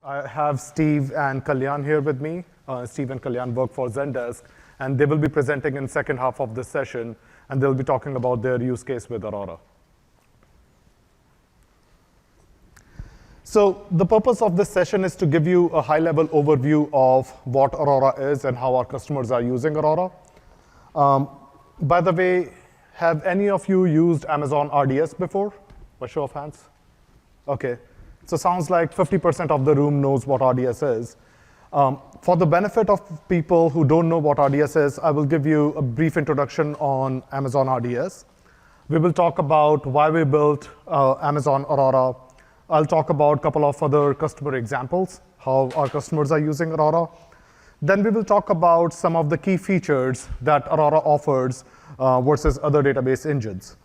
I have Steve and Kalyan here with me. Steve and Kalyan work for Zendesk, and they will be presenting in the second half of this session, and they'll be talking about their use case with Aurora. So the purpose of this session is to give you a high-level overview of what Aurora is and how our customers are using Aurora. By the way, have any of you used Amazon RDS before? By show of hands? OK. So sounds like 50% of the room knows what RDS is. For the benefit of people who don't know what RDS is, I will give you a brief introduction on Amazon RDS. We will talk about why we built Amazon Aurora. I'll talk about a couple of other customer examples, how our customers are using Aurora. Then we will talk about some of the key features that Aurora offers versus other database engines.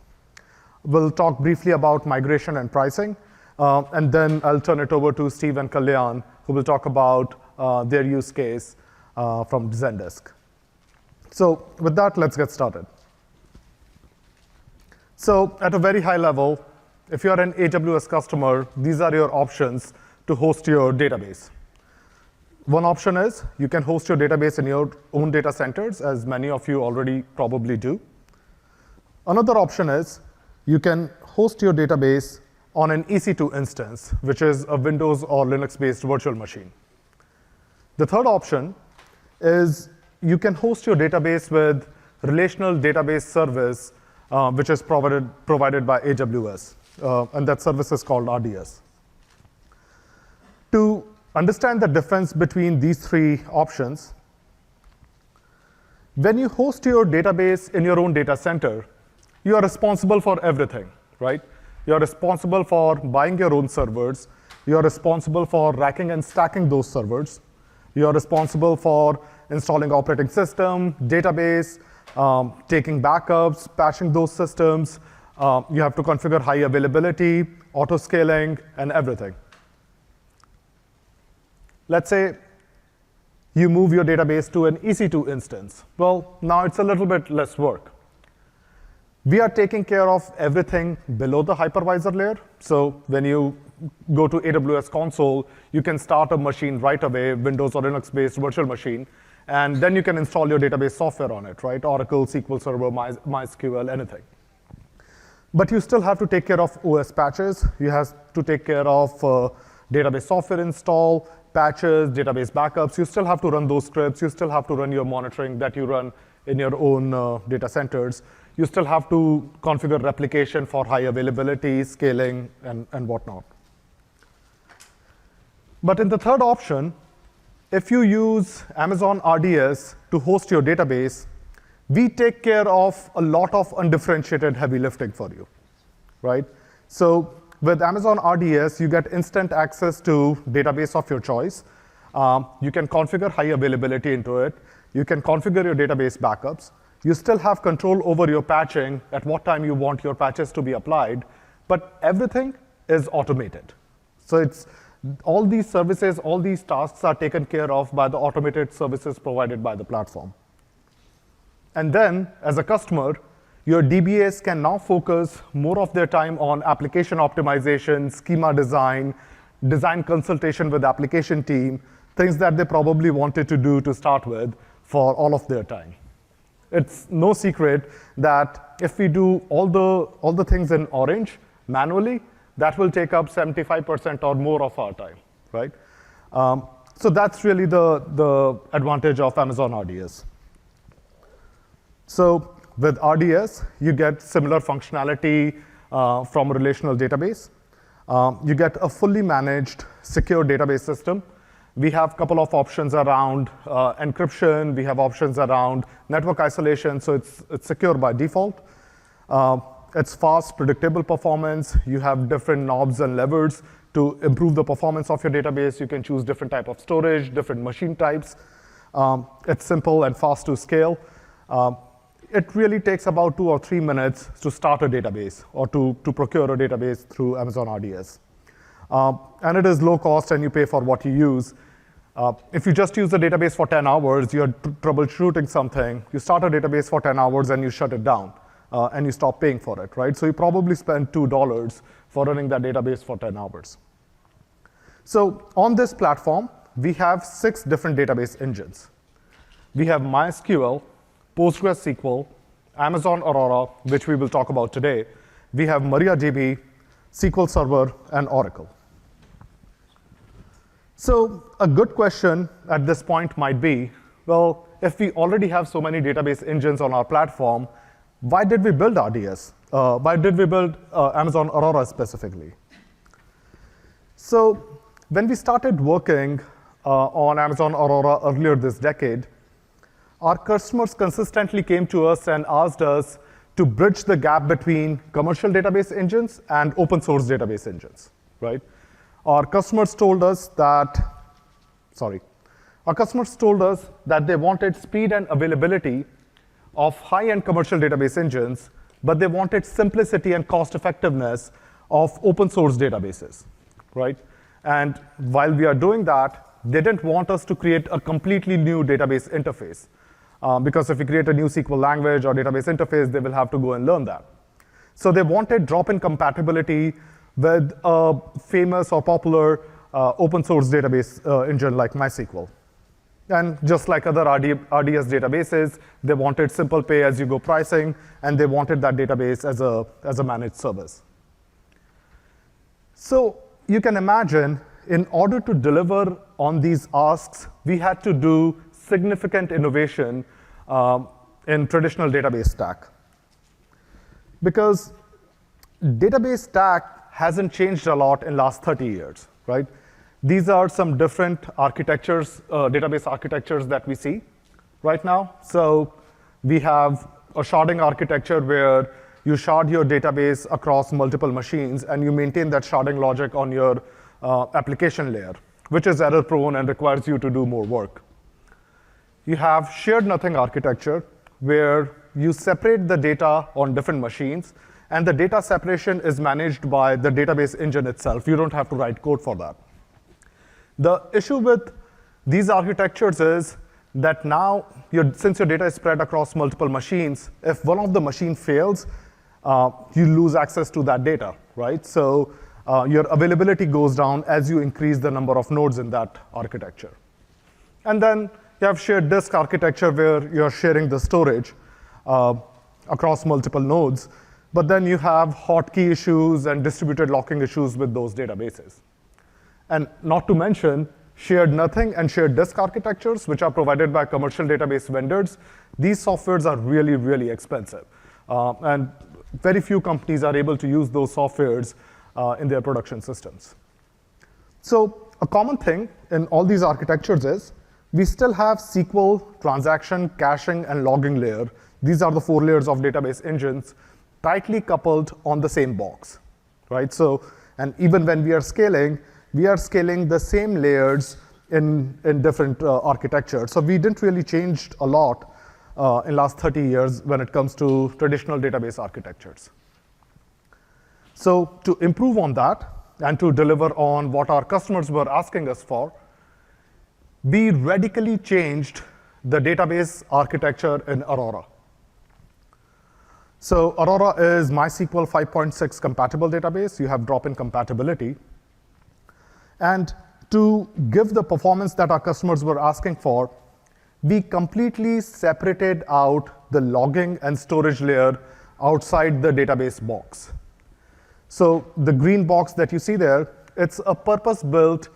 We'll talk briefly about migration and pricing. And then I'll turn it over to Steve and Kalyan, who will talk about their use case from Zendesk. So with that, let's get started. So at a very high level, if you're an AWS customer, these are your options to host your database. One option is you can host your database in your own data centers, as many of you already probably do. Another option is you can host your database on an EC2 instance, which is a Windows or Linux-based virtual machine. The third option is you can host your database with Relational Database service, which is provided by AWS. And that service is called RDS. To understand the difference between these three options, when you host your database in your own data center, you are responsible for everything, right? You're responsible for buying your own servers. You're responsible for racking and stacking those servers. You're responsible for installing operating system, database, taking backups, patching those systems. You have to configure high availability, auto-scaling, and everything. Let's say you move your database to an EC2 instance. Well, now it's a little bit less work. We are taking care of everything below the hypervisor layer. So when you go to AWS console, you can start a machine right away, Windows or Linux-based virtual machine. And then you can install your database software on it, right? Oracle, SQL Server, MySQL, anything. But you still have to take care of OS patches. You have to take care of database software install, patches, database backups. You still have to run those scripts. You still have to run your monitoring that you run in your own data centers. You still have to configure replication for high availability, scaling, and whatnot. But in the third option, if you use Amazon RDS to host your database, we take care of a lot of undifferentiated heavy lifting for you, right? So with Amazon RDS, you get instant access to database of your choice. You can configure high availability into it. You can configure your database backups. You still have control over your patching, at what time you want your patches to be applied, but everything is automated. So it's all these services, all these tasks are taken care of by the automated services provided by the platform. And then, as a customer, your DBAs can now focus more of their time on application optimization, schema design, design consultation with application team, things that they probably wanted to do to start with for all of their time. It's no secret that if we do all the things in orange manually, that will take up 75% or more of our time, right? So that's really the advantage of Amazon RDS. So with RDS, you get similar functionality from a relational database. You get a fully managed, secure database system. We have a couple of options around encryption. We have options around network isolation, so it's secure by default. It's fast, predictable performance. You have different knobs and levers to improve the performance of your database. You can choose different type of storage, different machine types. It's simple and fast to scale. It really takes about 2 or 3 minutes to start a database or to procure a database through Amazon RDS. And it is low cost, and you pay for what you use. If you just use the database for 10 hours, you're troubleshooting something, you start a database for 10 hours and you shut it down, and you stop paying for it, right? So you probably spend $2 for running that database for 10 hours. So on this platform, we have 6 different database engines. We have MySQL, PostgreSQL, Amazon Aurora, which we will talk about today. We have MariaDB, SQL Server, and Oracle. So a good question at this point might be, well, if we already have so many database engines on our platform, why did we build RDS? Why did we build Amazon Aurora specifically? So when we started working on Amazon Aurora earlier this decade, our customers consistently came to us and asked us to bridge the gap between commercial database engines and open source database engines, right? Our customers told us that they wanted speed and availability of high-end commercial database engines, but they wanted simplicity and cost effectiveness of open source databases, right? And while we are doing that, they didn't want us to create a completely new database interface. Because if you create a new SQL language or database interface, they will have to go and learn that. So they wanted drop-in compatibility with a famous or popular open source database engine like MySQL. And just like other RDS databases, they wanted simple pay-as-you-go pricing, and they wanted that database as a managed service. So you can imagine, in order to deliver on these asks, we had to do significant innovation in traditional database stack. Because database stack hasn't changed a lot in the last 30 years, right? These are some different architectures, database architectures that we see right now. So we have a sharding architecture where you shard your database across multiple machines, and you maintain that sharding logic on your application layer, which is error-prone and requires you to do more work. You have shared nothing architecture, where you separate the data on different machines, and the data separation is managed by the database engine itself. You don't have to write code for that. The issue with these architectures is that now, since your data is spread across multiple machines, if one of the machine fails, you lose access to that data, right? So your availability goes down as you increase the number of nodes in that architecture. And then you have shared disk architecture, where you're sharing the storage across multiple nodes. But then you have hotkey issues and distributed locking issues with those databases. And not to mention, shared nothing and shared disk architectures, which are provided by commercial database vendors. These softwares are really, really expensive. And very few companies are able to use those softwares in their production systems. So a common thing in all these architectures is we still have SQL, transaction, caching, and logging layer. These are the 4 layers of database engines tightly coupled on the same box, right? So, and even when we are scaling the same layers in different architectures. So we didn't really change a lot in last 30 years when it comes to traditional database architectures. So to improve on that and to deliver on what our customers were asking us for, we radically changed the database architecture in Aurora. So Aurora is MySQL 5.6 compatible database. You have drop-in compatibility. And to give the performance that our customers were asking for, we completely separated out the logging and storage layer outside the database box. So the green box that you see there, it's a purpose-built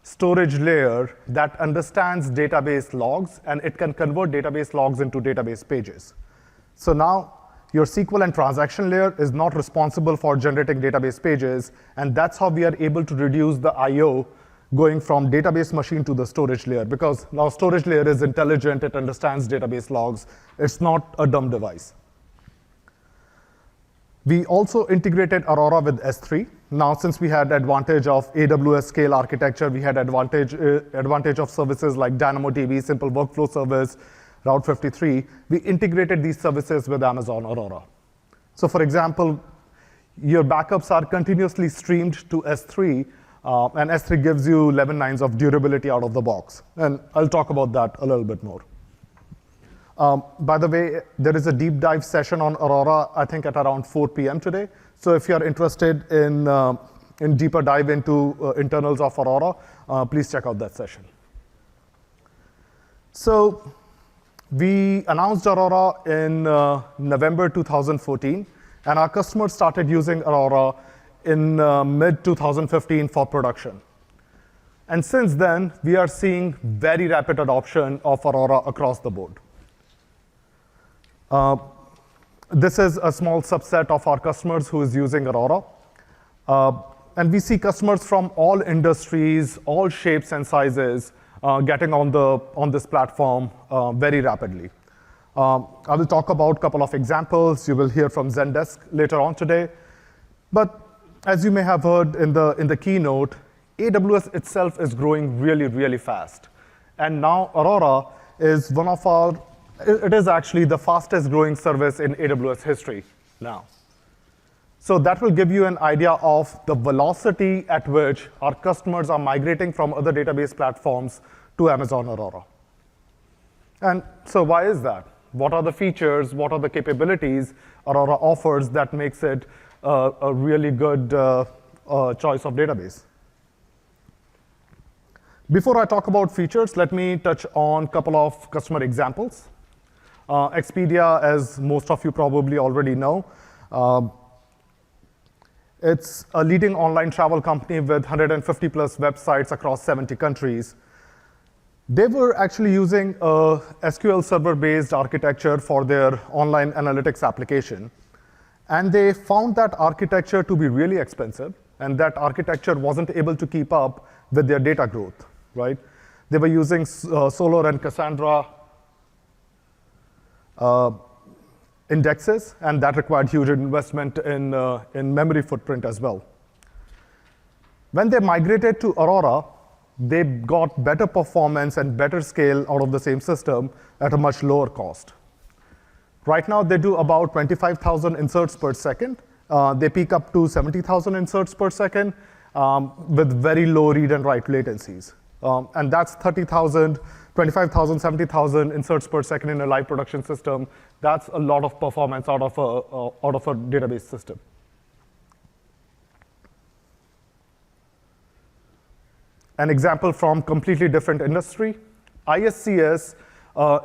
storage layer that understands database logs, and it can convert database logs into database pages. So now your SQL and transaction layer is not responsible for generating database pages, and that's how we are able to reduce the I/O going from database machine to the storage layer, because now storage layer is intelligent, it understands database logs, it's not a dumb device. We also integrated Aurora with S3. Now, since we had advantage of AWS scale architecture, we had advantage of services like DynamoDB, Simple Workflow Service, Route 53. We integrated these services with Amazon Aurora. So for example, your backups are continuously streamed to S3, and S3 gives you 11 nines of durability out of the box. And I'll talk about that a little bit more. By the way, there is a deep dive session on Aurora, I think at around 4 p.m. today. So if you're interested in in deeper dive into internals of Aurora, please check out that session. So we announced Aurora in November 2014, and our customers started using Aurora in mid-2015 for production. And since then, we are seeing very rapid adoption of Aurora across the board. This is a small subset of our customers who is using Aurora. And we see customers from all industries, all shapes and sizes, getting on this platform very rapidly. I will talk about a couple of examples. You will hear from Zendesk later on today. But as you may have heard in the keynote, AWS itself is growing really, really fast. And now Aurora is it is actually the fastest growing service in AWS history now. So that will give you an idea of the velocity at which our customers are migrating from other database platforms to Amazon Aurora. And so why is that? What are the features? What are the capabilities Aurora offers that makes it a really good choice of database? Before I talk about features, let me touch on a couple of customer examples. Expedia, as most of you probably already know, it's a leading online travel company with 150 plus websites across 70 countries. They were actually using a SQL server-based architecture for their online analytics application. And they found that architecture to be really expensive, and that architecture wasn't able to keep up with their data growth, right? They were using Solar and Cassandra indexes, and that required huge investment in memory footprint as well. When they migrated to Aurora, they got better performance and better scale out of the same system at a much lower cost. Right now, they do about 25,000 inserts per second. They peak up to 70,000 inserts per second with very low read and write latencies. And that's 30,000, 25,000, 70,000 inserts per second in a live production system. That's a lot of performance out of a database system. An example from completely different industry. ISCS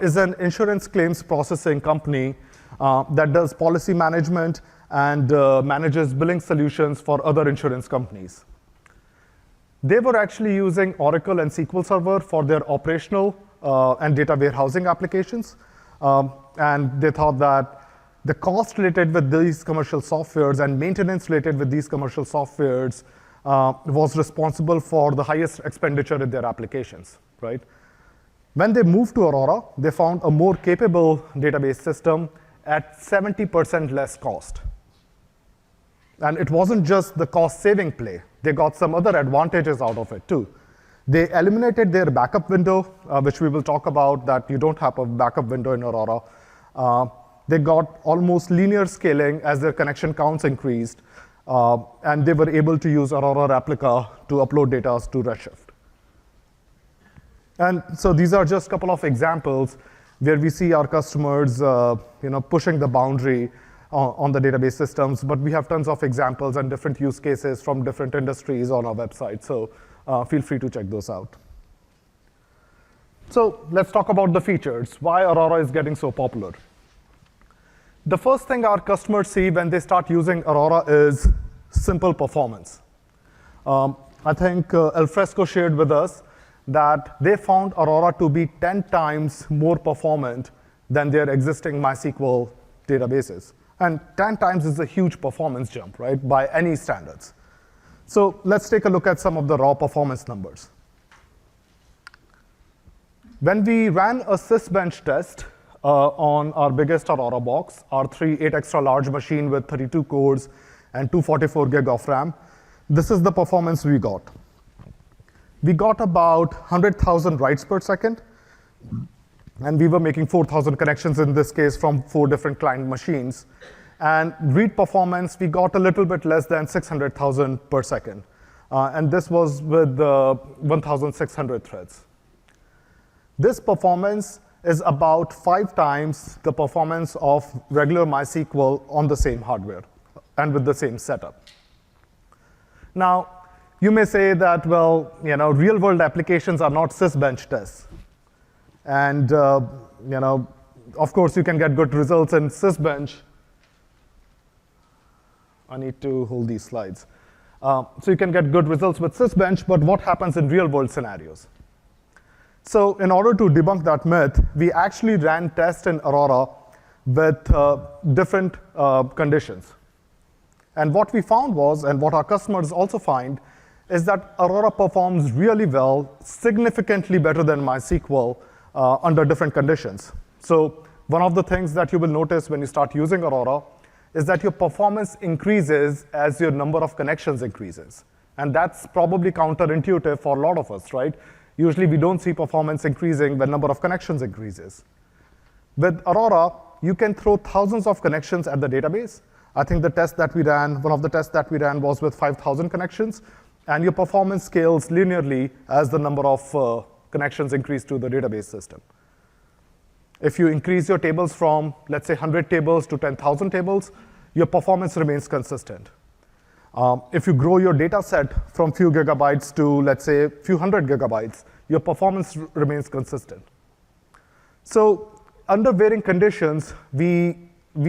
is an insurance claims processing company that does policy management and manages billing solutions for other insurance companies. They were actually using Oracle and SQL Server for their operational and data warehousing applications. And they thought that the cost related with these commercial softwares and maintenance related with these commercial softwares was responsible for the highest expenditure in their applications, right? When they moved to Aurora, they found a more capable database system at 70% less cost. And it wasn't just the cost-saving play. They got some other advantages out of it, too. They eliminated their backup window, which we will talk about, that you don't have a backup window in Aurora. They got almost linear scaling as their connection counts increased. And they were able to use Aurora Replica to upload data to Redshift. And so these are just a couple of examples where we see our customers pushing the boundary on the database systems, but we have tons of examples and different use cases from different industries on our website, so feel free to check those out. So let's talk about the features, why Aurora is getting so popular. The first thing our customers see when they start using Aurora is simple performance. I think Alfresco shared with us that they found Aurora to be 10 times more performant than their existing MySQL databases. And 10 times is a huge performance jump, right, by any standards. So let's take a look at some of the raw performance numbers. When we ran a sysbench test on our biggest Aurora box, our 8 extra large machine with 32 cores and 244 gig of RAM, this is the performance we got. We got about 100,000 writes per second, and we were making 4,000 connections in this case from 4 different client machines. And read performance, we got a little bit less than 600,000 per second. And this was with 1,600 threads. This performance is about 5 times the performance of regular MySQL on the same hardware and with the same setup. Now, you may say that, well, real-world applications are not sysbench tests. And, of course, you can get good results in sysbench. I need to hold these slides. So you can get good results with sysbench, but what happens in real-world scenarios? So in order to debunk that myth, we actually ran tests in Aurora with different conditions. And what we found was, and what our customers also find, is that Aurora performs really well, significantly better than MySQL under different conditions. So one of the things that you will notice when you start using Aurora is that your performance increases as your number of connections increases. And that's probably counterintuitive for a lot of us, right? Usually we don't see performance increasing when number of connections increases. With Aurora, you can throw thousands of connections at the database. I think the test that we ran, one of the tests that we ran was with 5,000 connections, and your performance scales linearly as the number of connections increase to the database system. If you increase your tables from, let's say, 100 tables to 10,000 tables, your performance remains consistent. If you grow your data set from few gigabytes to, let's say, few hundred gigabytes, your performance remains consistent. So under varying conditions, we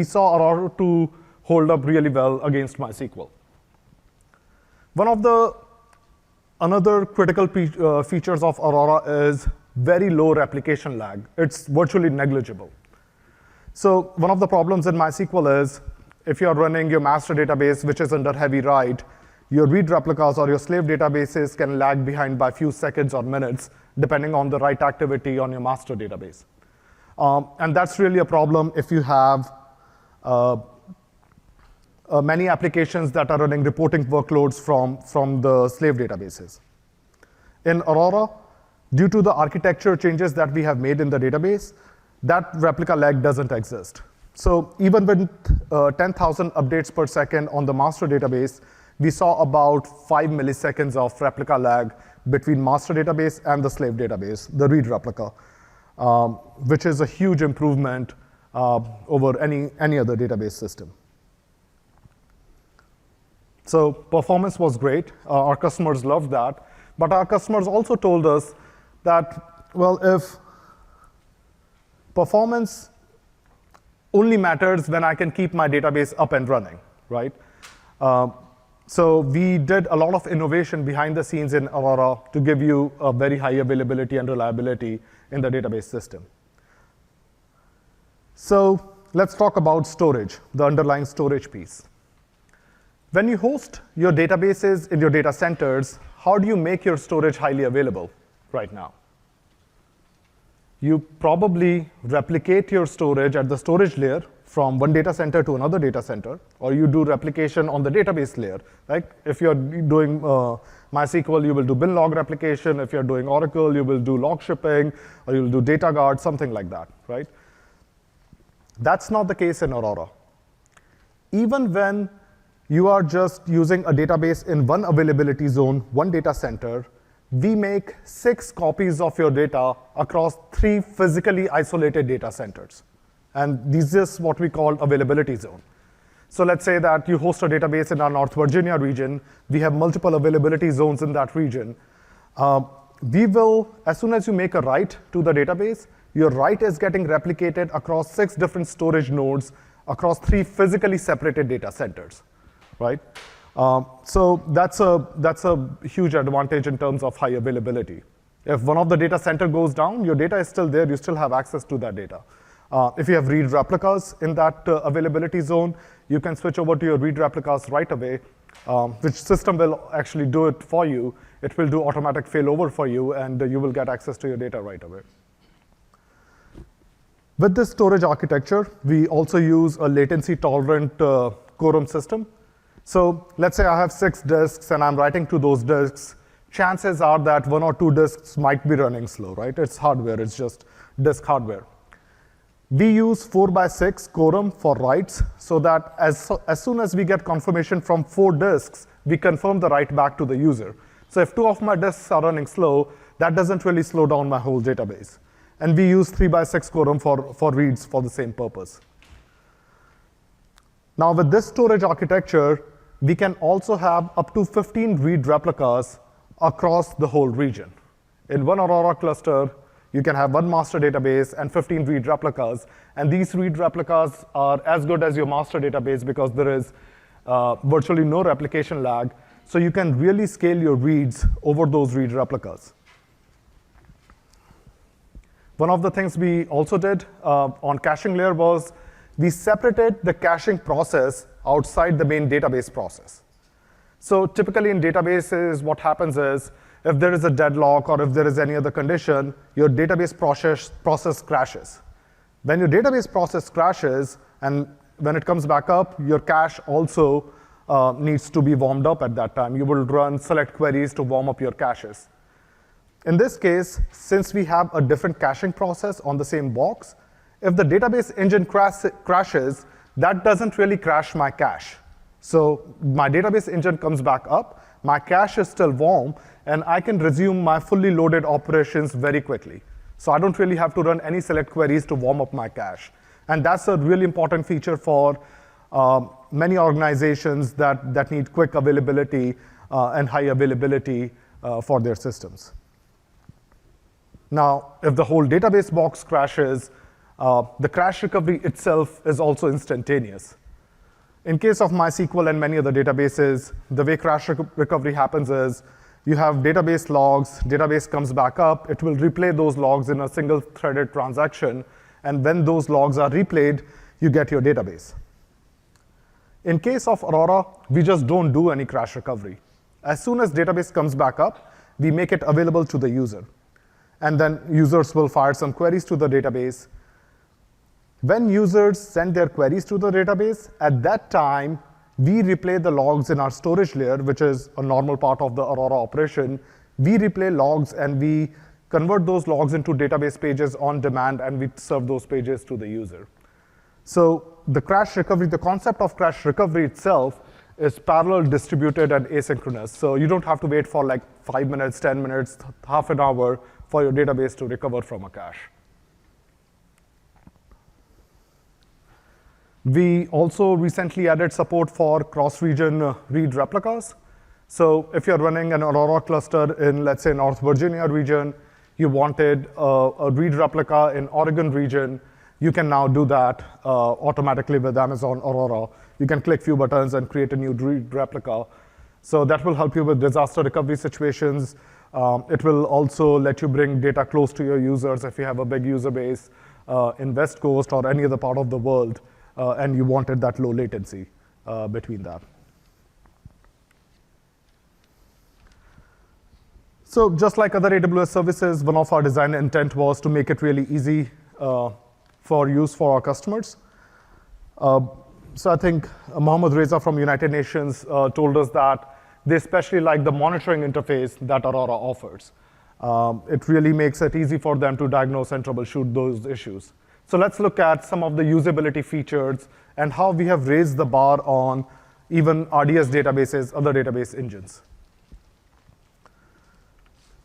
saw Aurora to hold up really well against MySQL. One of the another critical features of Aurora is very low replication lag. It's virtually negligible. So one of the problems in MySQL is if you're running your master database, which is under heavy write, your read replicas or your slave databases can lag behind by a few seconds or minutes, depending on the write activity on your master database. And that's really a problem if you have many applications that are running reporting workloads from the slave databases. In Aurora, due to the architecture changes that we have made in the database, that replica lag doesn't exist. So even with 10,000 updates per second on the master database, we saw about 5 milliseconds of replica lag between master database and the slave database, the read replica, which is a huge improvement over any other database system. So performance was great. Our customers loved that. But our customers also told us that, well, if performance only matters when I can keep my database up and running, right? So we did a lot of innovation behind the scenes in Aurora to give you a very high availability and reliability in the database system. So let's talk about storage, the underlying storage piece. When you host your databases in your data centers, how do you make your storage highly available right now? You probably replicate your storage at the storage layer from one data center to another data center, or you do replication on the database layer. Like if you're doing MySQL, you will do bin log replication. If you're doing Oracle, you will do log shipping, or you'll do data guard, something like that, right? That's not the case in Aurora. Even when you are just using a database in one availability zone, one data center, we make 6 copies of your data across 3 physically isolated data centers. And this is what we call availability zone. So let's say that you host a database in our North Virginia region. We have multiple availability zones in that region. We will, as soon as you make a write to the database, your write is getting replicated across 6 different storage nodes across 3 physically separated data centers, right? So that's a huge advantage in terms of high availability. If one of the data center goes down, your data is still there. You still have access to that data. If you have read replicas in that availability zone, you can switch over to your read replicas right away, which system will actually do it for you. It will do automatic failover for you, and you will get access to your data right away. With this storage architecture, we also use a latency-tolerant quorum system. So let's say I have 6 disks, and I'm writing to those disks. Chances are that 1 or 2 disks might be running slow, right? It's hardware. It's just disk hardware. We use 4x6 quorum for writes, so that as soon as we get confirmation from 4 disks, we confirm the write back to the user. So if 2 of my disks are running slow, that doesn't really slow down my whole database. And we use 3x6 quorum for reads for the same purpose. Now with this storage architecture, we can also have up to 15 read replicas across the whole region. In one Aurora cluster, you can have one master database and 15 read replicas. And these read replicas are as good as your master database because there is virtually no replication lag. So you can really scale your reads over those read replicas. One of the things we also did on caching layer was we separated the caching process outside the main database process. So typically in databases, what happens is if there is a deadlock or if there is any other condition, your database process crashes. When your database process crashes and when it comes back up, your cache also needs to be warmed up at that time. You will run select queries to warm up your caches. In this case, since we have a different caching process on the same box, if the database engine crashes, that doesn't really crash my cache. So my database engine comes back up, my cache is still warm, and I can resume my fully loaded operations very quickly. So I don't really have to run any select queries to warm up my cache. And that's a really important feature for many organizations that need quick availability and high availability for their systems. Now, if the whole database box crashes, the crash recovery itself is also instantaneous. In case of MySQL and many other databases, the way crash recovery happens is you have database logs, database comes back up, it will replay those logs in a single threaded transaction, and when those logs are replayed, you get your database. In case of Aurora, we just don't do any crash recovery. As soon as database comes back up, we make it available to the user. And then users will fire some queries to the database. When users send their queries to the database, at that time, we replay the logs in our storage layer, which is a normal part of the Aurora operation. We replay logs, and we convert those logs into database pages on demand, and we serve those pages to the user. So the crash recovery, the concept of crash recovery itself is parallel, distributed, and asynchronous. So you don't have to wait for like 5 minutes, 10 minutes, half an hour for your database to recover from a cache. We also recently added support for cross-region read replicas. So if you're running an Aurora cluster in, let's say, North Virginia region, you wanted a read replica in Oregon region, you can now do that automatically with Amazon Aurora. You can click few buttons and create a new read replica. So that will help you with disaster recovery situations. It will also let you bring data close to your users if you have a big user base in West Coast or any other part of the world, and you wanted that low latency between that. So just like other AWS services, one of our design intent was to make it really easy for use for our customers. So I think Mohammed Reza from United Nations told us that they especially like the monitoring interface that Aurora offers. It really makes it easy for them to diagnose and troubleshoot those issues. So let's look at some of the usability features and how we have raised the bar on even RDS databases, other database engines.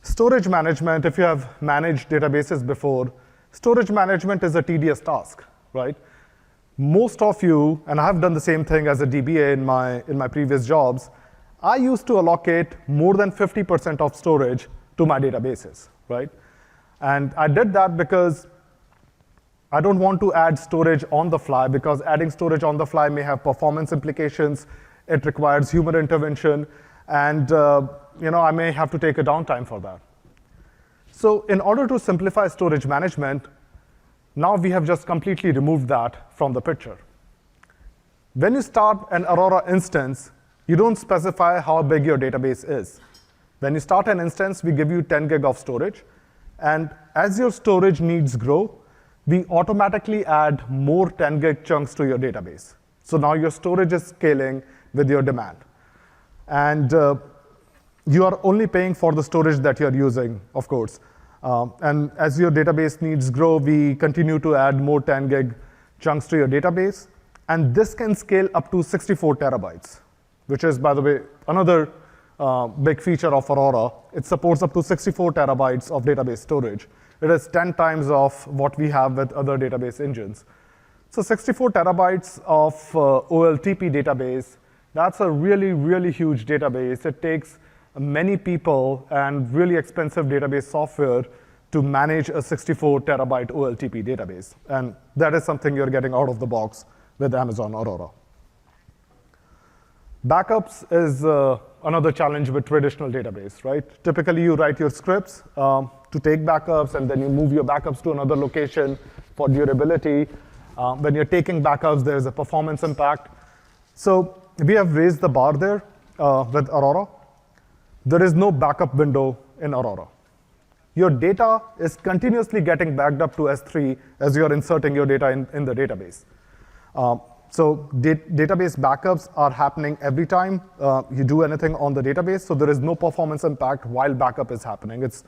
Storage management, if you have managed databases before, storage management is a tedious task, right? Most of you, and I have done the same thing as a DBA in my previous jobs, I used to allocate more than 50% of storage to my databases, right? And I did that because I don't want to add storage on the fly, because adding storage on the fly may have performance implications. It requires human intervention, and I may have to take a downtime for that. So in order to simplify storage management, now we have just completely removed that from the picture. When you start an Aurora instance, you don't specify how big your database is. When you start an instance, we give you 10 gig of storage. And as your storage needs grow, we automatically add more 10 gig chunks to your database. So now your storage is scaling with your demand. And you are only paying for the storage that you're using, of course. And as your database needs grow, we continue to add more 10 gig chunks to your database. And this can scale up to 64 terabytes, which is, by the way, another big feature of Aurora. It supports up to 64 terabytes of database storage. It is 10 times of what we have with other database engines. So 64 terabytes of OLTP database That's a really, really huge database. It takes many people and really expensive database software to manage a 64 terabyte OLTP database. And that is something you're getting out of the box with Amazon Aurora. Backups is another challenge with traditional database, right? Typically, you write your scripts to take backups, and then you move your backups to another location for durability. When you're taking backups, there's a performance impact. So we have raised the bar there with Aurora. There is no backup window in Aurora. Your data is continuously getting backed up to S3 as you're inserting your data in the database. So database backups are happening every time you do anything on the database, so there is no performance impact while backup is happening. It's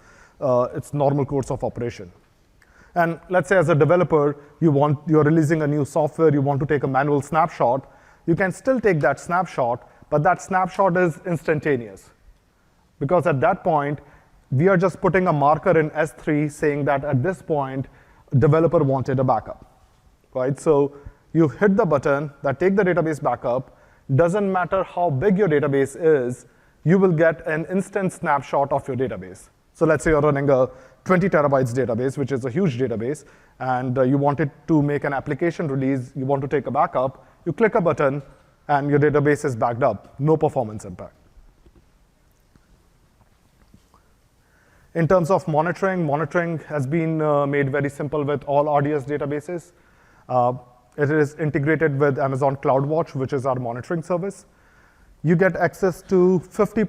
normal course of operation. And let's say as a developer, you're releasing a new software, you want to take a manual snapshot, you can still take that snapshot, but that snapshot is instantaneous. Because at that point, we are just putting a marker in S3 saying that at this point, developer wanted a backup, right? So you hit the button that take the database backup. Doesn't matter how big your database is, you will get an instant snapshot of your database. So let's say you're running a 20 terabytes database, which is a huge database, and you wanted to make an application release, you want to take a backup, you click a button, and your database is backed up, no performance impact. In terms of monitoring has been made very simple with all RDS databases. It is integrated with Amazon CloudWatch, which is our monitoring service. You get access to 50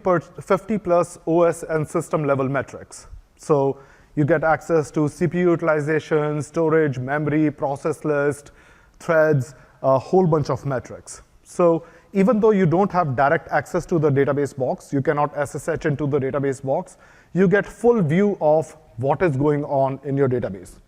plus OS and system level metrics. So you get access to CPU utilization, storage, memory, process list, threads, a whole bunch of metrics. So even though you don't have direct access to the database box, you cannot SSH into the database box, you get full view of what is going on in your database.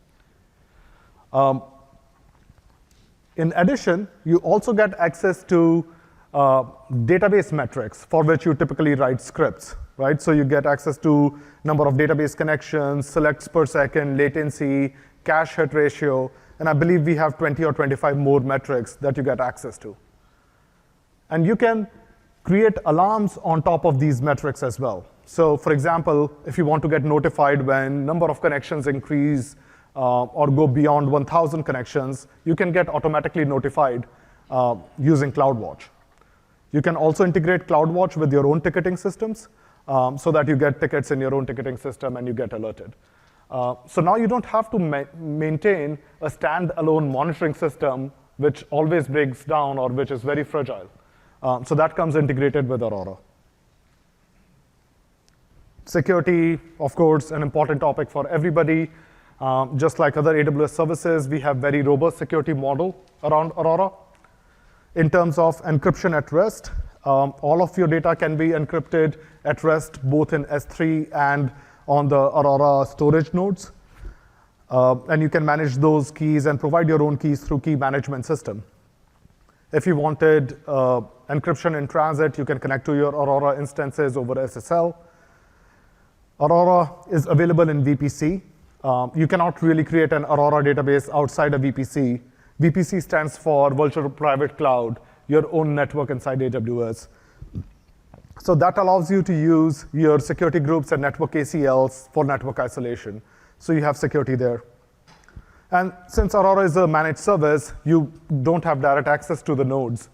In addition, you also get access to database metrics for which you typically write scripts, right? So you get access to number of database connections, selects per second, latency, cache hit ratio, and I believe we have 20 or 25 more metrics that you get access to. And you can create alarms on top of these metrics as well. So for example, if you want to get notified when number of connections increase or go beyond 1,000 connections, you can get automatically notified using CloudWatch. You can also integrate CloudWatch with your own ticketing systems so that you get tickets in your own ticketing system and you get alerted. So now you don't have to maintain a standalone monitoring system which always breaks down or which is very fragile. So that comes integrated with Aurora. Security, of course, an important topic for everybody. Just like other AWS services, we have very robust security model around Aurora. In terms of encryption at rest, all of your data can be encrypted at rest, both in S3 and on the Aurora storage nodes. And you can manage those keys and provide your own keys through key management system. If you wanted encryption in transit, you can connect to your Aurora instances over SSL. Aurora is available in VPC. You cannot really create an Aurora database outside of VPC. VPC stands for Virtual Private Cloud, your own network inside AWS. So that allows you to use your security groups and network ACLs for network isolation. So you have security there. And since Aurora is a managed service, you don't have direct access to the nodes.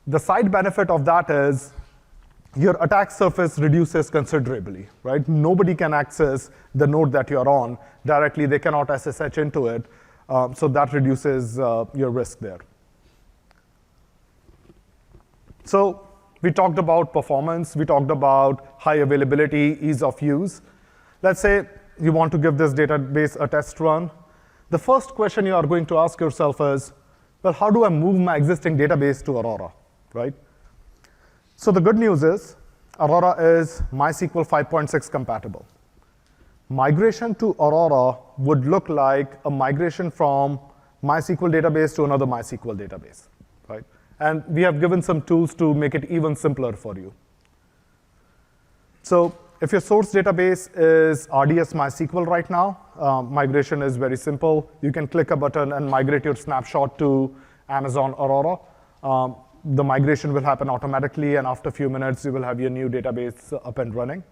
The side benefit of that is your attack surface reduces considerably, right? Nobody can access the node that you're on directly. They cannot SSH into it. So that reduces your risk there. So we talked about performance. We talked about high availability, ease of use. Let's say you want to give this database a test run. The first question you are going to ask yourself is, well, how do I move my existing database to Aurora, right? So the good news is, Aurora is MySQL 5.6 compatible. Migration to Aurora would look like a migration from MySQL database to another MySQL database, right? And we have given some tools to make it even simpler for you. So if your source database is RDS MySQL right now, migration is very simple. You can click a button and migrate your snapshot to Amazon Aurora. the migration will happen automatically, and after a few minutes, you will have your new database up and running.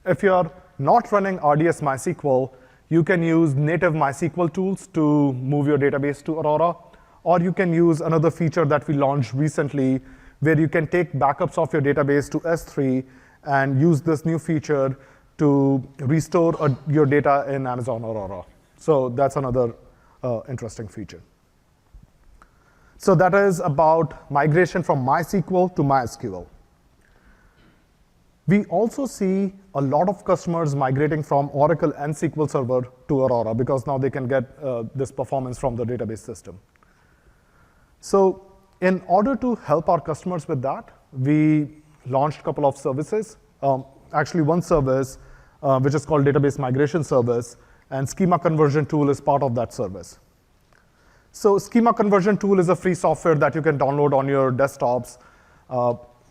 If you're not running RDS MySQL, you can use native MySQL tools to move your database to Aurora, or you can use another feature that we launched recently, where you can take backups of your database to S3 and use this new feature to restore your data in Amazon Aurora. So that's another interesting feature. So that is about migration from MySQL to MySQL. We also see a lot of customers migrating from Oracle and SQL Server to Aurora, because now they can get this performance from the database system. So in order to help our customers with that, we launched a couple of services. Actually, one service, which is called Database Migration Service, and Schema Conversion Tool is part of that service. So Schema Conversion Tool is a free software that you can download on your desktops.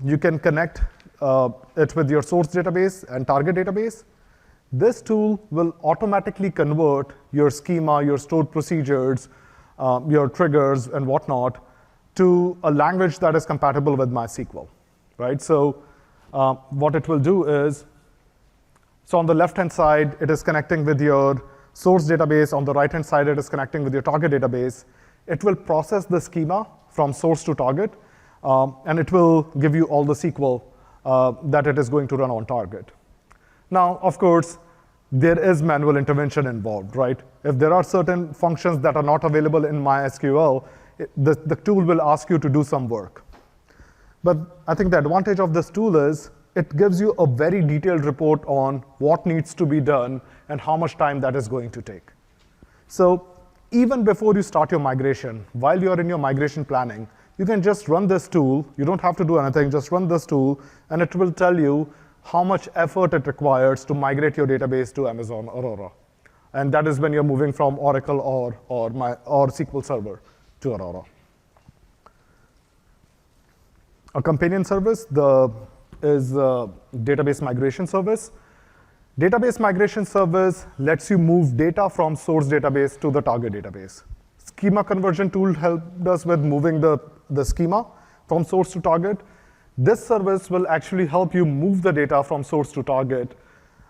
You can connect it with your source database and target database. This tool will automatically convert your schema, your stored procedures, your triggers, and whatnot, to a language that is compatible with MySQL, right? So what it will do is, so on the left-hand side, it is connecting with your source database. On the right-hand side, it is connecting with your target database. It will process the schema from source to target, and it will give you all the SQL that it is going to run on target. Now, of course, there is manual intervention involved, right? If there are certain functions that are not available in MySQL, the tool will ask you to do some work. But I think the advantage of this tool is it gives you a very detailed report on what needs to be done and how much time that is going to take. So even before you start your migration, while you're in your migration planning, you can just run this tool. You don't have to do anything, just run this tool, and it will tell you how much effort it requires to migrate your database to Amazon Aurora. And that is when you're moving from Oracle or SQL Server to Aurora. A companion service is Database Migration Service. Database Migration Service lets you move data from source database to the target database. Schema Conversion Tool helped us with moving the schema from source to target. This service will actually help you move the data from source to target,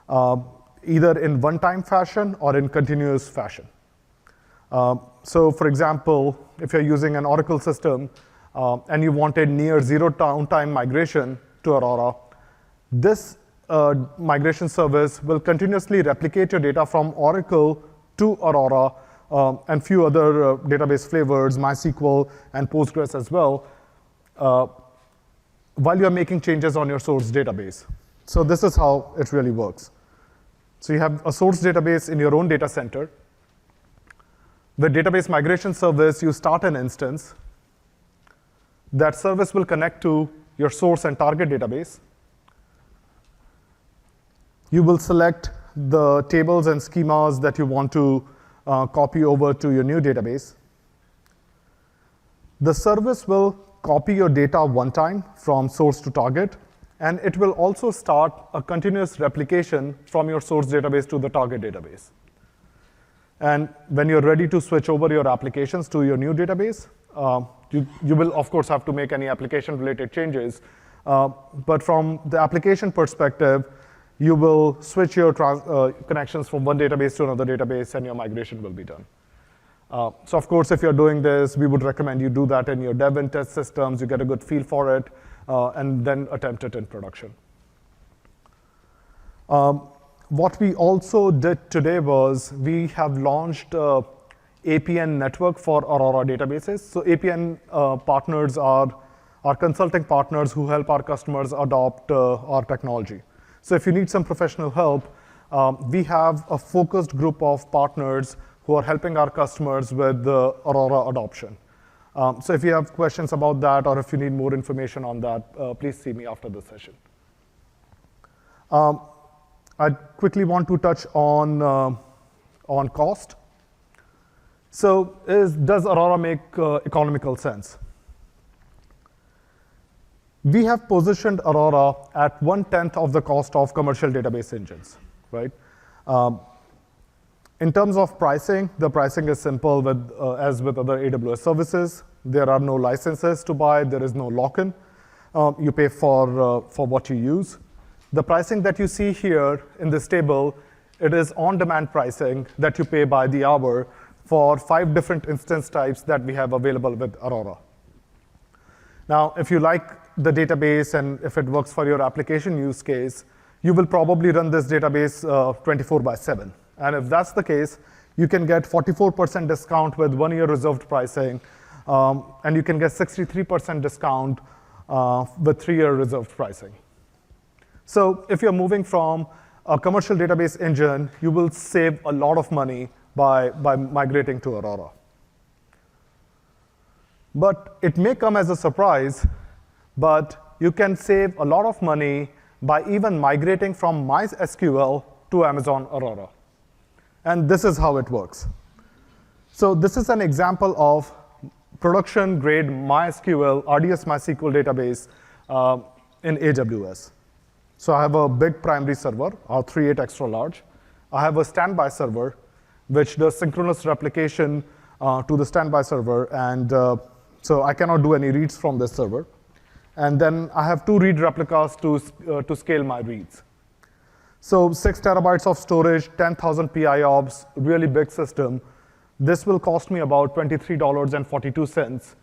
either in one-time fashion or in continuous fashion. So for example, if you're using an Oracle system and you wanted near zero downtime migration to Aurora, this migration service will continuously replicate your data from Oracle to Aurora and few other database flavors, MySQL and Postgres as well, while you're making changes on your source database. So this is how it really works. So you have a source database in your own data center. With Database Migration Service, you start an instance. That service will connect to your source and target database. You will select the tables and schemas that you want to copy over to your new database. The service will copy your data one time from source to target, and it will also start a continuous replication from your source database to the target database. And when you're ready to switch over your applications to your new database, you will, of course, have to make any application-related changes. But from the application perspective, you will switch your connections from one database to another database, and your migration will be done. So of course, if you're doing this, we would recommend you do that in your dev and test systems. You get a good feel for it, and then attempt it in production. What we also did today was we have launched APN Network for Aurora databases. So APN partners are our consulting partners who help our customers adopt our technology. So if you need some professional help, we have a focused group of partners who are helping our customers with the Aurora adoption. So if you have questions about that, or if you need more information on that, please see me after the session. I quickly want to touch on cost. So does Aurora make economical sense? We have positioned Aurora at 1/10 of the cost of commercial database engines, right? In terms of pricing, the pricing is simple as with other AWS services. There are no licenses to buy. There is no lock-in. You pay for what you use. The pricing that you see here in this table, it is on-demand pricing that you pay by the hour for 5 different instance types that we have available with Aurora. Now, if you like the database and if it works for your application use case, you will probably run this database 24/7. And if that's the case, you can get 44% discount with 1-year reserved pricing, and you can get 63% discount with 3-year reserved pricing. So if you're moving from a commercial database engine, you will save a lot of money by migrating to Aurora. But it may come as a surprise, but you can save a lot of money by even migrating from MySQL to Amazon Aurora. And this is how it works. So this is an example of production-grade MySQL, RDS MySQL database in AWS. So I have a big primary server, R38 extra large. I have a standby server, which does synchronous replication to the standby server. And so I cannot do any reads from this server. And then I have 2 read replicas to scale my reads. So 6 terabytes of storage, 10,000 PIOPS, really big system. This will cost me about $23.42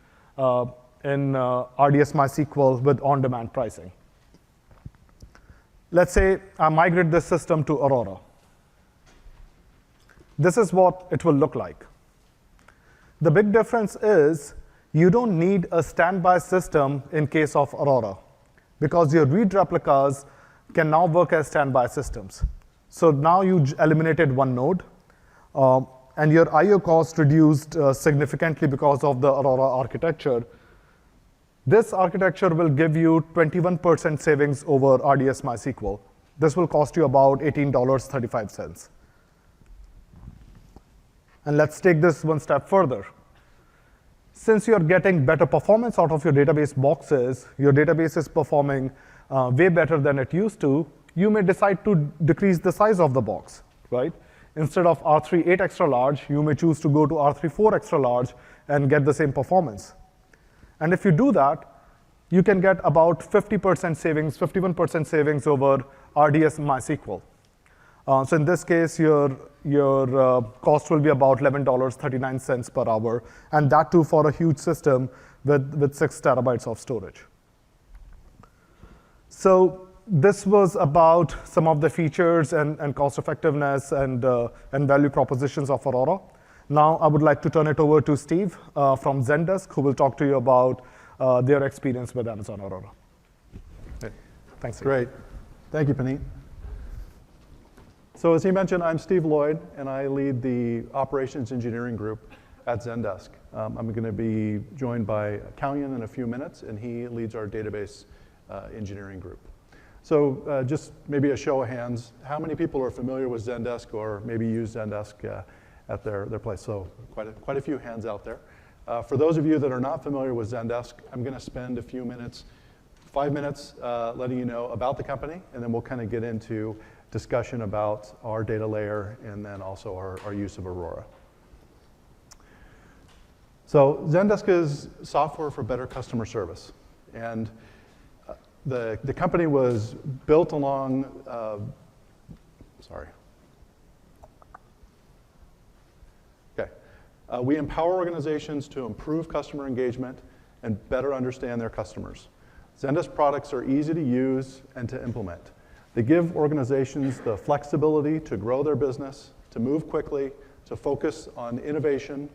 in RDS MySQL with on-demand pricing. Let's say I migrate this system to Aurora. This is what it will look like. The big difference is you don't need a standby system in case of Aurora, because your read replicas can now work as standby systems. So now you eliminated 1 node, and your I/O cost reduced significantly because of the Aurora architecture. This architecture will give you 21% savings over RDS MySQL. This will cost you about $18.35. And let's take this one step further. Since you're getting better performance out of your database boxes, your database is performing way better than it used to, you may decide to decrease the size of the box, right? Instead of R38 extra large, you may choose to go to R34 extra large and get the same performance. And if you do that, you can get about 50% savings, 51% savings over RDS MySQL. So in this case, your cost will be about $11.39 per hour, and that too for a huge system with 6 terabytes of storage. So this was about some of the features and cost effectiveness and value propositions of Aurora. Now I would like to turn it over to Steve from Zendesk, who will talk to you about their experience with Amazon Aurora. Okay. Thanks, Steve. Great. Thank you, Puneet. So as he mentioned, I'm Steve Lloyd, and I lead the operations engineering group at Zendesk. I'm going to be joined by Kalyan in a few minutes, and he leads our database engineering group. So just maybe a show of hands, how many people are familiar with Zendesk or maybe use Zendesk at their place? So quite a few hands out there. For those of you that are not familiar with Zendesk, I'm going to spend a few minutes, 5 minutes, letting you know about the company, and then we'll kind of get into discussion about our data layer and then also our use of Aurora. So Zendesk is software for better customer service. And the company was built along, we empower organizations to improve customer engagement and better understand their customers. Zendesk products are easy to use and to implement. They give organizations the flexibility to grow their business, to move quickly, to focus on innovation,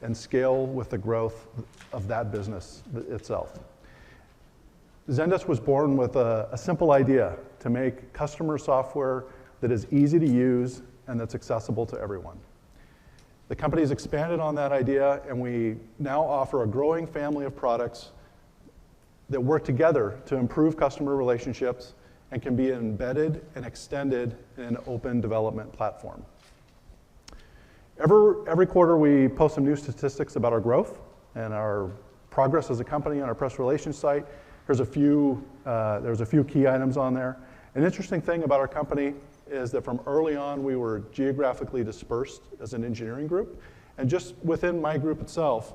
and scale with the growth of that business itself. Zendesk was born with a simple idea to make customer software that is easy to use and that's accessible to everyone. The company's expanded on that idea, and we now offer a growing family of products that work together to improve customer relationships and can be embedded and extended in an open development platform. Every quarter, we post some new statistics about our growth and our progress as a company on our press relations site. There's a few key items on there. An interesting thing about our company is that from early on, we were geographically dispersed as an engineering group. And just within my group itself,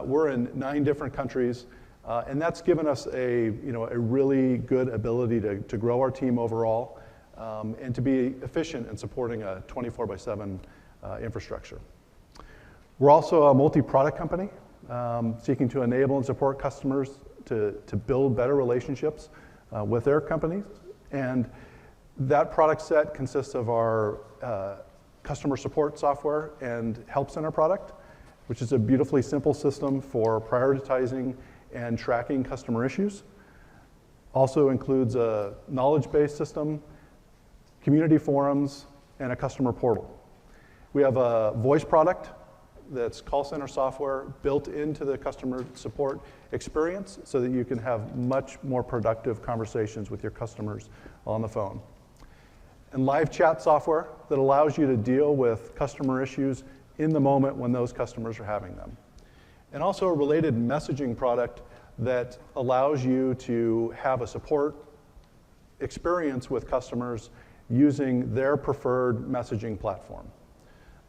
we're in 9 different countries. And that's given us a really good ability to grow our team overall and to be efficient in supporting a 24/7 infrastructure. We're also a multi-product company, seeking to enable and support customers to build better relationships with their companies. And that product set consists of our customer support software and help center product, which is a beautifully simple system for prioritizing and tracking customer issues. Also includes a knowledge-based system, community forums, and a customer portal. We have a voice product that's call center software built into the customer support experience so that you can have much more productive conversations with your customers on the phone. And live chat software that allows you to deal with customer issues in the moment when those customers are having them. And also a related messaging product that allows you to have a support experience with customers using their preferred messaging platform.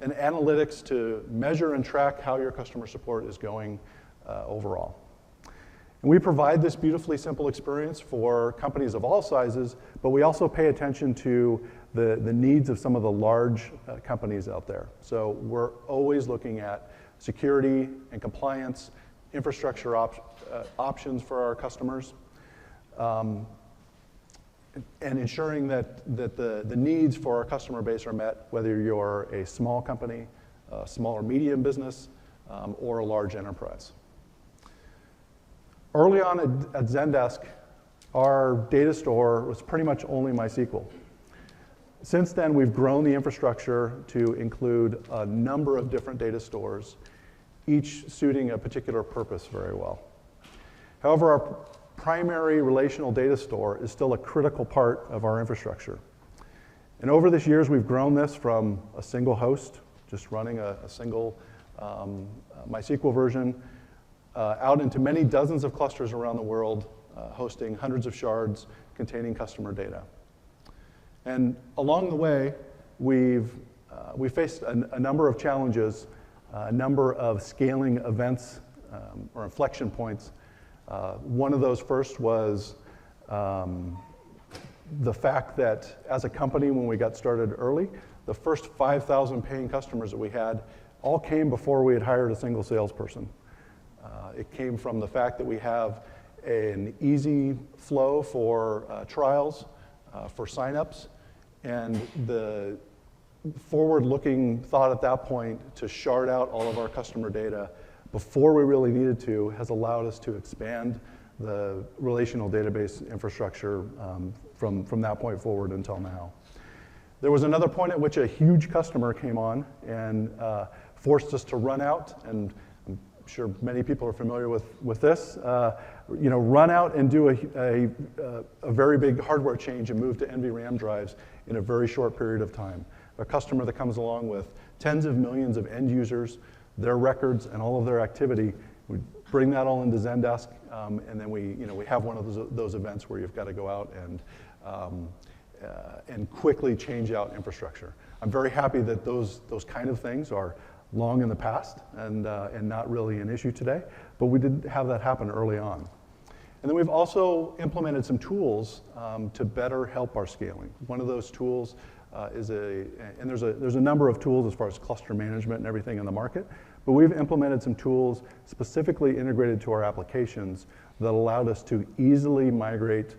And analytics to measure and track how your customer support is going overall. And we provide this beautifully simple experience for companies of all sizes, but we also pay attention to the needs of some of the large companies out there. So we're always looking at security and compliance, infrastructure options for our customers, and ensuring that the needs for our customer base are met, whether you're a small company, a small or medium business, or a large enterprise. Early on at Zendesk, our data store was pretty much only MySQL. Since then, we've grown the infrastructure to include a number of different data stores, each suiting a particular purpose very well. However, our primary relational data store is still a critical part of our infrastructure. And over the years, we've grown this from a single host, just running a single MySQL version, out into many dozens of clusters around the world, hosting hundreds of shards containing customer data. And along the way, we faced a number of challenges, a number of scaling events or inflection points. One of those first was the fact that as a company, when we got started early, the first 5,000 paying customers that we had all came before we had hired a single salesperson. It came from the fact that we have an easy flow for trials, for signups, and the forward-looking thought at that point to shard out all of our customer data before we really needed to has allowed us to expand the relational database infrastructure from that point forward until now. There was another point at which a huge customer came on and forced us to run out, and I'm sure many people are familiar with this, run out and do a very big hardware change and move to NVRAM drives in a very short period of time. A customer that comes along with tens of millions of end users, their records and all of their activity, we bring that all into Zendesk, and then we have one of those events where you've got to go out and quickly change out infrastructure. I'm very happy that those kind of things are long in the past and not really an issue today, but we did have that happen early on. And then we've also implemented some tools to better help our scaling. One of those tools there's a number of tools as far as cluster management and everything in the market, but we've implemented some tools specifically integrated to our applications that allowed us to easily migrate,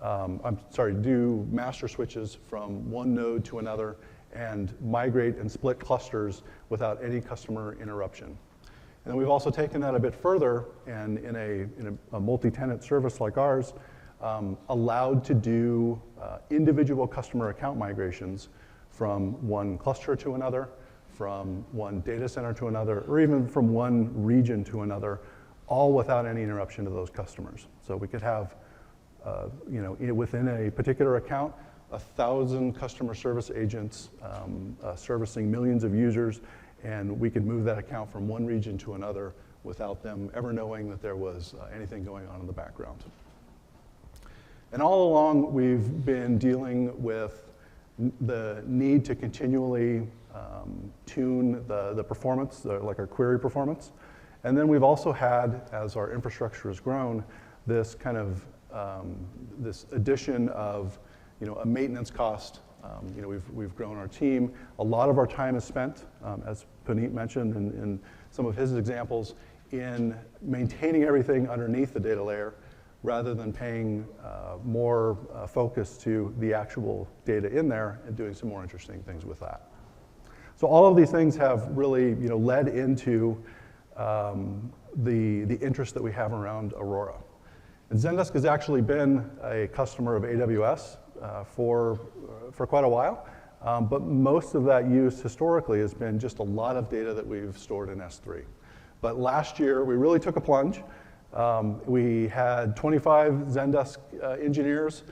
do master switches from one node to another and migrate and split clusters without any customer interruption. And then we've also taken that a bit further and in a multi-tenant service like ours, allowed to do individual customer account migrations from one cluster to another, from one data center to another, or even from one region to another, all without any interruption to those customers. So we could have, within a particular account, 1,000 customer service agents servicing millions of users, and we could move that account from one region to another without them ever knowing that there was anything going on in the background. And all along, we've been dealing with the need to continually tune the performance, like our query performance. And then we've also had, as our infrastructure has grown, this kind of this addition of a maintenance cost. We've grown our team. A lot of our time is spent, as Puneet mentioned in some of his examples, in maintaining everything underneath the data layer, rather than paying more focus to the actual data in there and doing some more interesting things with that. So all of these things have really led into the interest that we have around Aurora. And Zendesk has actually been a customer of AWS for quite a while, but most of that use historically has been just a lot of data that we've stored in S3. But last year, we really took a plunge. We had 25 Zendesk engineers.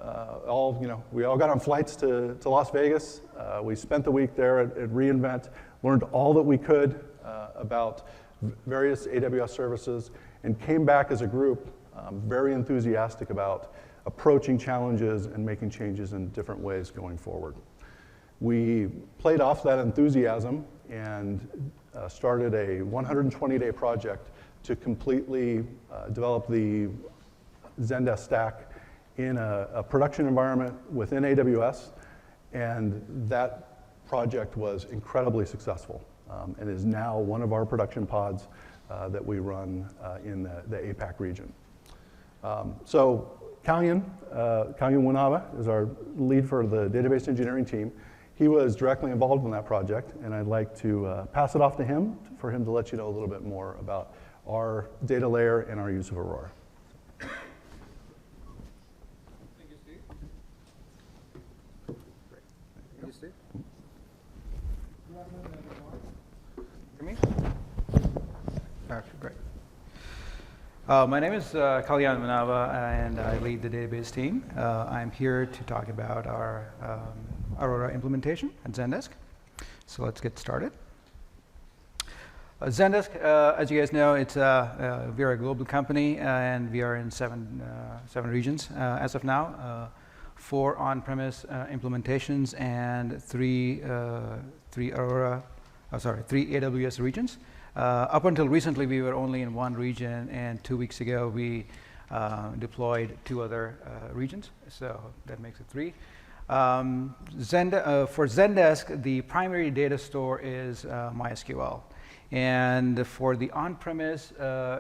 We all got on flights to Las Vegas. We spent the week there at reInvent, learned all that we could about various AWS services, and came back as a group very enthusiastic about approaching challenges and making changes in different ways going forward. We played off that enthusiasm and started a 120-day project to completely develop the Zendesk stack in a production environment within AWS, and that project was incredibly successful and is now one of our production pods that we run in the APAC region. So Kalyan Wanava is our lead for the database engineering team. He was directly involved in that project, and I'd like to pass it off to him for him to let you know a little bit more about our data layer and our use of Aurora. Thank you, Steve. Great. Thank you, Steve. Hear me? Okay, great. My name is Kalyan Manava, and I lead the database team. I'm here to talk about our Aurora implementation at Zendesk. So let's get started. Zendesk, as you guys know, we're a global company, and we are in seven regions as of now. 4 on-premise implementations and 3 AWS regions. Up until recently, we were only in 1 region, and 2 weeks ago, we deployed 2 other regions, so that makes it 3. For Zendesk, the primary data store is MySQL. And for the on-premise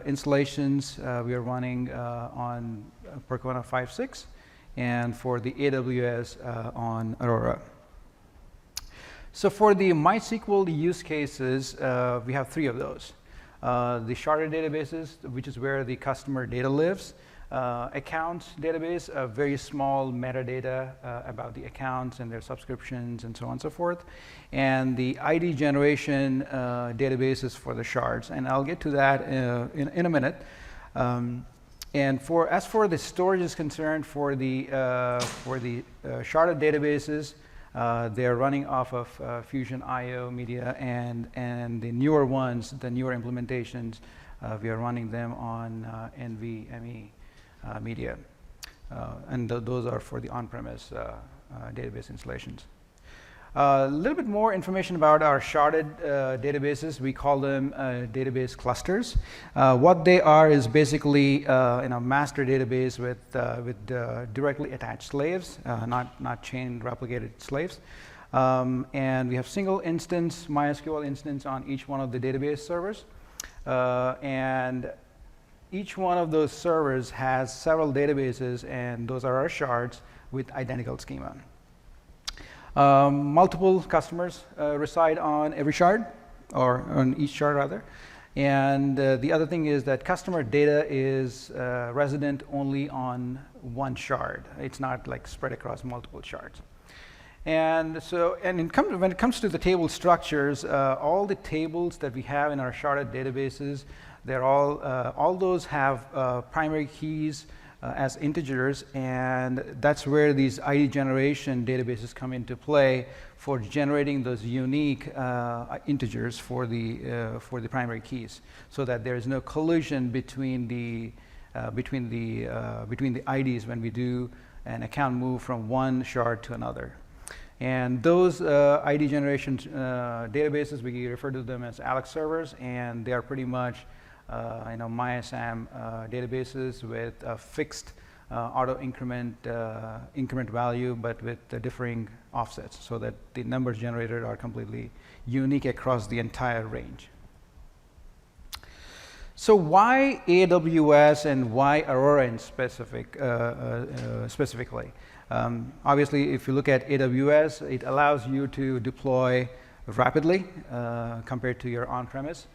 installations, we are running on Percona 5.6, and for the AWS on Aurora. So for the MySQL use cases, we have 3 of those. The sharded databases, which is where the customer data lives. Accounts database, very small metadata about the accounts and their subscriptions and so on and so forth. And the ID generation databases for the shards. And I'll get to that in a minute. And as for the storage is concerned, for the sharded databases, they're running off of Fusion IO media, and the newer ones, the newer implementations, we are running them on NVMe media. And those are for the on-premise database installations. A little bit more information about our sharded databases. We call them database clusters. What they are is basically a master database with directly attached slaves, not chain replicated slaves. And we have single instance, MySQL instance on each one of the database servers. And each one of those servers has several databases, and those are our shards with identical schema. Multiple customers reside on every shard, or on each shard rather. And the other thing is that customer data is resident only on one shard. It's not like spread across multiple shards. And so, when it comes to the table structures, all the tables that we have in our sharded databases, they're all those have primary keys as integers, and that's where these ID generation databases come into play for generating those unique integers for the primary keys, so that there is no collision between the IDs when we do an account move from one shard to another. And those ID generation databases, we refer to them as Alex servers, and they are pretty much MySAM databases with a fixed auto increment value, but with differing offsets, so that the numbers generated are completely unique across the entire range. So why AWS and why Aurora in specifically? Obviously, if you look at AWS, it allows you to deploy rapidly compared to your on-premise.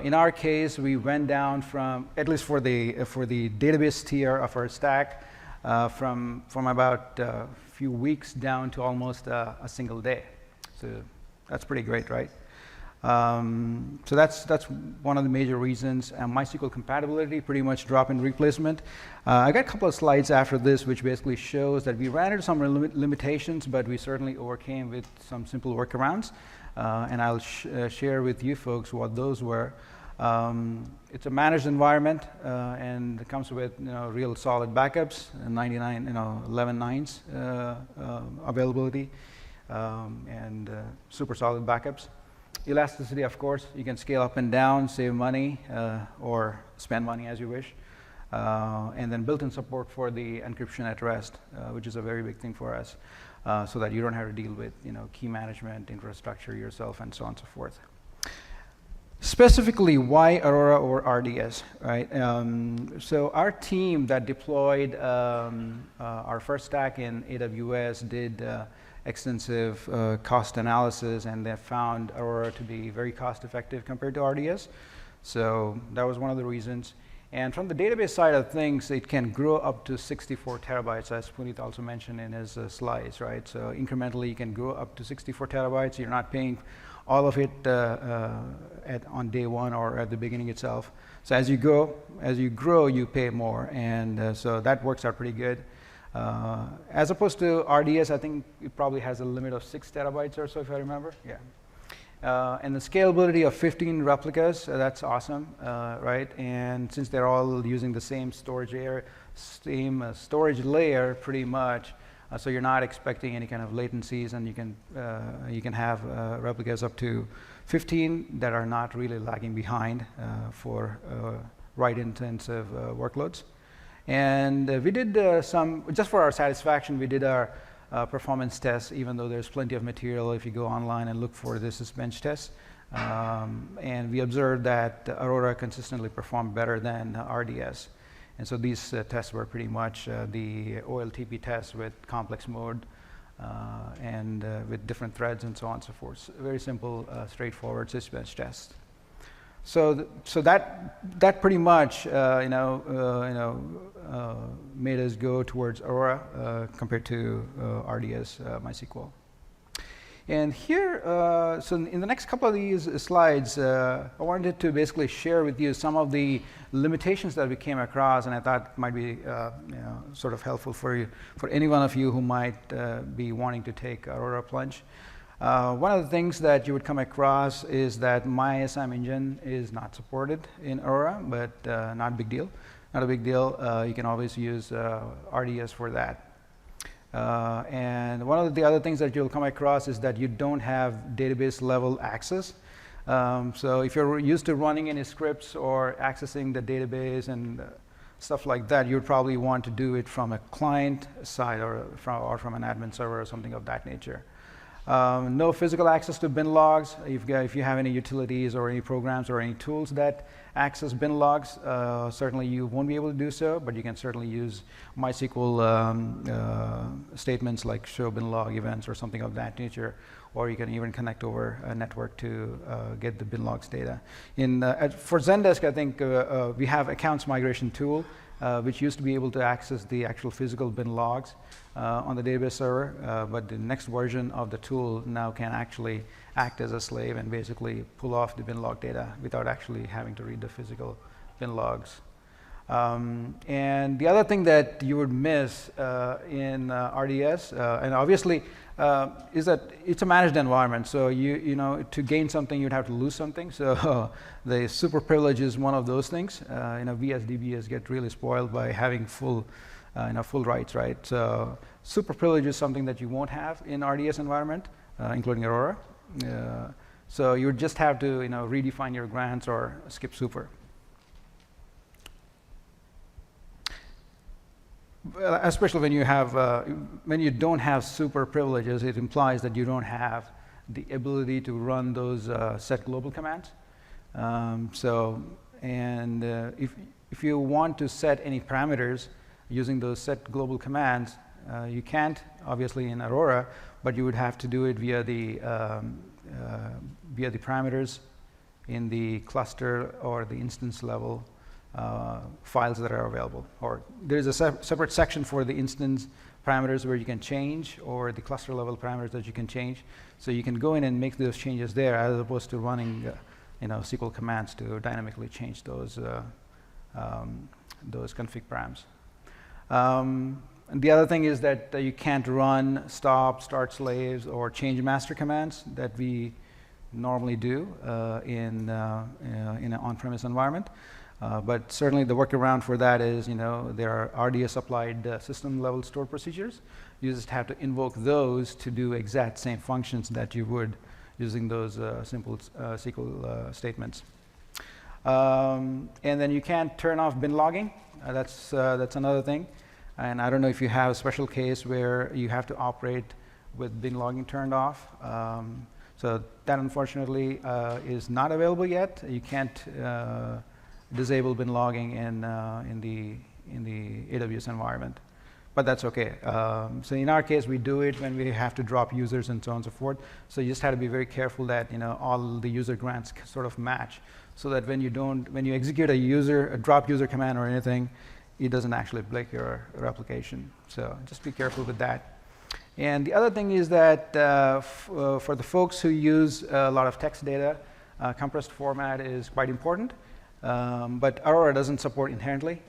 In our case, we went down from, at least for the database tier of our stack, from about a few weeks down to almost a single day. So that's pretty great, right? So that's one of the major reasons. MySQL compatibility, pretty much drop-in replacement. I got a couple of slides after this, which basically shows that we ran into some limitations, but we certainly overcame with some simple workarounds. And I'll share with you folks what those were. It's a managed environment, and it comes with real solid backups, 11 nines availability, and super solid backups. Elasticity, of course, you can scale up and down, save money, or spend money as you wish. And then built-in support for the encryption at rest, which is a very big thing for us, so that you don't have to deal with key management, infrastructure yourself, and so on and so forth. Specifically, why Aurora over RDS, right? So our team that deployed our first stack in AWS did extensive cost analysis, and they found Aurora to be very cost effective compared to RDS. So that was one of the reasons. And from the database side of things, it can grow up to 64 terabytes, as Puneet also mentioned in his slides, right? So incrementally, you can grow up to 64 terabytes. You're not paying all of it on day one or at the beginning itself. So as you grow, you pay more, and so that works out pretty good. As opposed to RDS, I think it probably has a limit of 6 terabytes or so, if I remember. Yeah. And the scalability of 15 replicas, that's awesome, right? And since they're all using the same storage layer, pretty much, so you're not expecting any kind of latencies, and you can have replicas up to 15 that are not really lagging behind for write-intensive workloads. And we did just for our satisfaction, we did our performance tests, even though there's plenty of material if you go online and look for this as bench tests. And we observed that Aurora consistently performed better than RDS. And so these tests were pretty much the OLTP tests with complex mode and with different threads and so on and so forth. Very simple, straightforward sysbench test. So that pretty much made us go towards Aurora compared to RDS MySQL. And here, so in the next couple of these slides, I wanted to basically share with you some of the limitations that we came across, and I thought might be sort of helpful for any one of you who might be wanting to take Aurora plunge. One of the things that you would come across is that MySAM engine is not supported in Aurora, but not a big deal. Not a big deal. You can always use RDS for that. And one of the other things that you'll come across is that you don't have database level access. So if you're used to running any scripts or accessing the database and stuff like that, you'd probably want to do it from a client side or from an admin server or something of that nature. No physical access to bin logs. If you have any utilities or any programs or any tools that access bin logs, certainly you won't be able to do so, but you can certainly use MySQL statements like show bin log events or something of that nature, or you can even connect over a network to get the bin logs data. For Zendesk, I think we have accounts migration tool, which used to be able to access the actual physical bin logs on the database server, but the next version of the tool now can actually act as a slave and basically pull off the bin log data without actually having to read the physical bin logs. And the other thing that you would miss in RDS, and obviously, is that it's a managed environment. So to gain something, you'd have to lose something. So the super privilege is one of those things. We as DBAs get really spoiled by having full full rights, right? So super privilege is something that you won't have in RDS environment, including Aurora. So you would just have to redefine your grants or skip super. Especially when you have when you don't have super privileges, it implies that you don't have the ability to run those set global commands. If you want to set any parameters using those set global commands, you can't obviously in Aurora, but you would have to do it via the parameters in the cluster or the instance level files that are available. Or there's a separate section for the instance parameters where you can change, or the cluster level parameters that you can change. So you can go in and make those changes there, as opposed to running SQL commands to dynamically change those config params. And the other thing is that you can't run stop, start slaves, or change master commands that we normally do in an on-premise environment. But certainly the workaround for that is, there are RDS applied system level stored procedures. You just have to invoke those to do exact same functions that you would using those simple SQL statements. And then you can't turn off bin logging. That's another thing. And I don't know if you have a special case where you have to operate with bin logging turned off. So that unfortunately is not available yet. You can't disable bin logging in the AWS environment, but that's okay. So in our case, we do it when we have to drop users and so on and so forth. So you just have to be very careful that all the user grants sort of match, so that when you execute a drop user command or anything, it doesn't actually break your application. So just be careful with that. And the other thing is that for the folks who use a lot of text data, compressed format is quite important. But Aurora doesn't support inherently.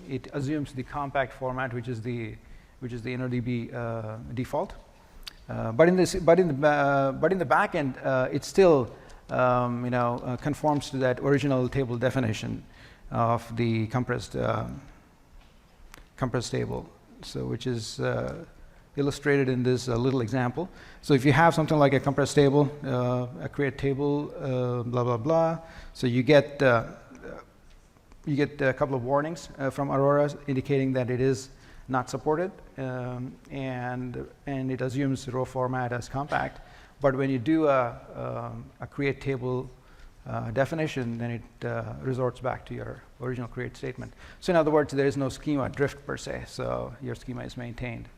It assumes the compact format, which is the InnoDB default. But in the back end, it still conforms to that original table definition of the compressed table. So which is illustrated in this little example. So if you have something like a compressed table, a create table, blah blah blah. So you get a couple of warnings from Aurora indicating that it is not supported, and it assumes row format as compact. But when you do a create table definition, then it resorts back to your original create statement. So in other words, there is no schema drift per se. So your schema is maintained.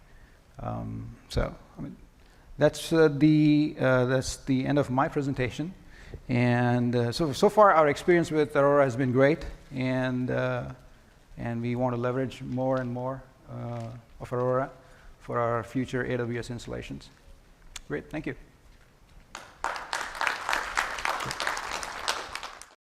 That's the end of my presentation, and so far our experience with Aurora has been great, and we want to leverage more and more of Aurora for our future AWS installations. Great, thank you.